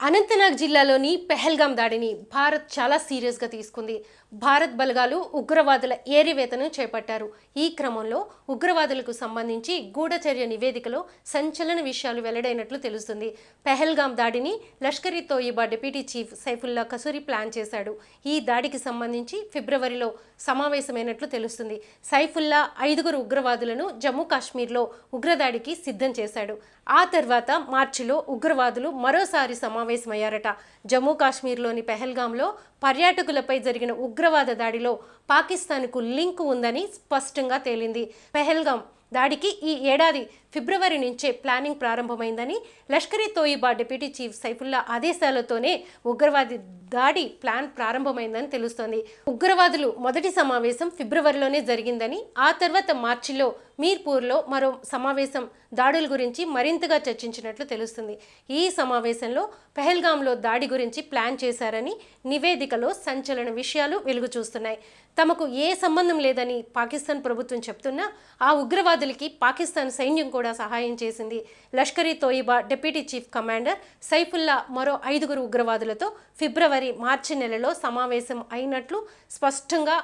అనంతనాగ్ జిల్లాలోని పెహల్గాం దాడిని భారత్ చాలా సీరియస్గా తీసుకుంది. భారత్ బలగాలు ఉగ్రవాదుల ఏరివేతను చేపట్టారు. ఈ క్రమంలో ఉగ్రవాదులకు సంబంధించి గూఢచర్య నివేదికలో సంచలన విషయాలు వెల్లడైనట్లు తెలుస్తుంది. పెహల్గాం దాడిని Lashkar e Taiba deputy chief Saifullah Kasuri plan చేశాడు. ఈ దాడికి సంబంధించి ఫిబ్రవరిలో సమావేశమైనట్లు తెలుస్తుంది. సైఫుల్లా 5 ఉగ్రవాదులను జమ్మూ కాశ్మీర్లో ఉగ్రదాడికి సిద్ధం చేశాడు. ఆ తర్వాత మార్చిలో ఉగ్రవాదులు మరోసారి సమావేశమయ్యారట. జమ్మూ కాశ్మీర్లోని పెహల్గాంలో పర్యాటకులపై జరిగిన ఉగ్రవాద దాడిలో పాకిస్తాన్కు లింక్ ఉందని స్పష్టంగా తేలింది. పెహల్గాం దాడికి ఈ ఏడాది ఫిబ్రవరి నుంచే ప్లానింగ్ ప్రారంభమైందని లష్కర్ ఇ తోయిబా డిప్యూటీ చీఫ్ సైఫుల్లా ఆదేశాలతోనే ఉగ్రవాది దాడి ప్లాన్ ప్రారంభమైందని తెలుస్తోంది. ఉగ్రవాదులు మొదటి సమావేశం ఫిబ్రవరిలోనే జరిగిందని, ఆ తర్వాత మార్చిలో మీర్పూర్లో మరో సమావేశం దాడుల గురించి మరింతగా చర్చించినట్లు తెలుస్తుంది. ఈ సమావేశంలో పెహల్గాంలో దాడి గురించి ప్లాన్ చేశారని నివేదికలో సంచలన విషయాలు వెలుగు చూస్తున్నాయి. తమకు ఏ సంబంధం లేదని పాకిస్తాన్ ప్రభుత్వం చెప్తున్నా ఆ ఉగ్రవాదులకి పాకిస్తాన్ సైన్యం కూడా సహాయం చేసింది. Lashkar e Taiba deputy chief commander Saifullah మరో 5 ఉగ్రవాదులతో ఫిబ్రవరి మార్చి నెలలో సమావేశం అయినట్లు స్పష్టంగా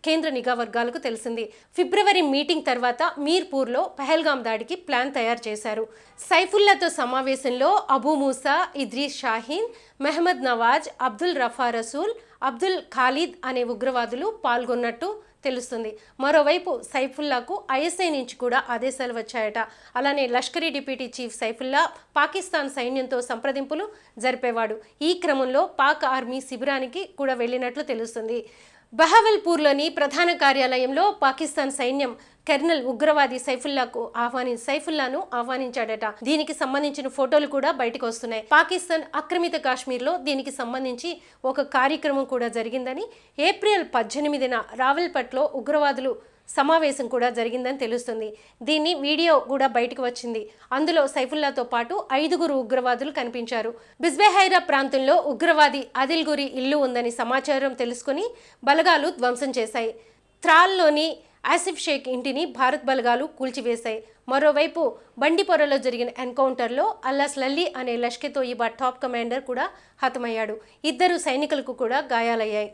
కేంద్ర నిఘా వర్గాలకు తెలిసింది. ఫిబ్రవరి మీటింగ్ తర్వాత మీర్పూర్లో పెహల్గాం దాడికి ప్లాన్ తయారు చేశారు. సైఫుల్లాతో సమావేశంలో అబూ మూసా, ఇద్రీస్ షాహీన్, మెహమ్మద్ నవాజ్, అబ్దుల్ రఫా రసూల్, అబ్దుల్ ఖాలిద్ అనే ఉగ్రవాదులు పాల్గొన్నట్టు తెలుస్తుంది. మరోవైపు సైఫుల్లాకు ఐఎస్ఐ నుంచి కూడా ఆదేశాలు వచ్చాయట. అలానే లష్కరీ డిప్యూటీ చీఫ్ సైఫుల్లా పాకిస్తాన్ సైన్యంతో సంప్రదింపులు జరిపేవాడు. ఈ క్రమంలో పాక్ ఆర్మీ శిబిరానికి కూడా వెళ్ళినట్లు తెలుస్తుంది. బహవల్పూర్లోని ప్రధాన కార్యాలయంలో పాకిస్తాన్ సైన్యం కెర్నల్ ఉగ్రవాది సైఫుల్లాను ఆహ్వానించాడట. దీనికి సంబంధించిన ఫోటోలు కూడా బయటకు వస్తున్నాయి. పాకిస్తాన్ ఆక్రమిత కాశ్మీర్లో దీనికి సంబంధించి ఒక కార్యక్రమం కూడా జరిగిందని, ఏప్రిల్ 18న రావల్పట్లో ఉగ్రవాదులు సమావేశం కూడా జరిగిందని తెలుస్తుంది. దీన్ని వీడియో కూడా బయటకు వచ్చింది. అందులో సైఫుల్లాతో పాటు 5 ఉగ్రవాదులు కనిపించారు. బిజ్బెహైరా ప్రాంతంలో ఉగ్రవాది ఆదిల్ గురి ఇల్లు ఉందని సమాచారం తెలుసుకుని బలగాలు ధ్వంసం చేశాయి. త్రాల్లోని ఆసిఫ్ షేక్ ఇంటిని భారత్ బలగాలు కూల్చివేశాయి. మరోవైపు బండిపోరలో జరిగిన ఎన్కౌంటర్లో అల్లాస్ లల్లీ అనే లష్కర్ తోయిబా టాప్ కమాండర్ కూడా హతమయ్యాడు. 2 సైనికులకు కూడా గాయాలయ్యాయి.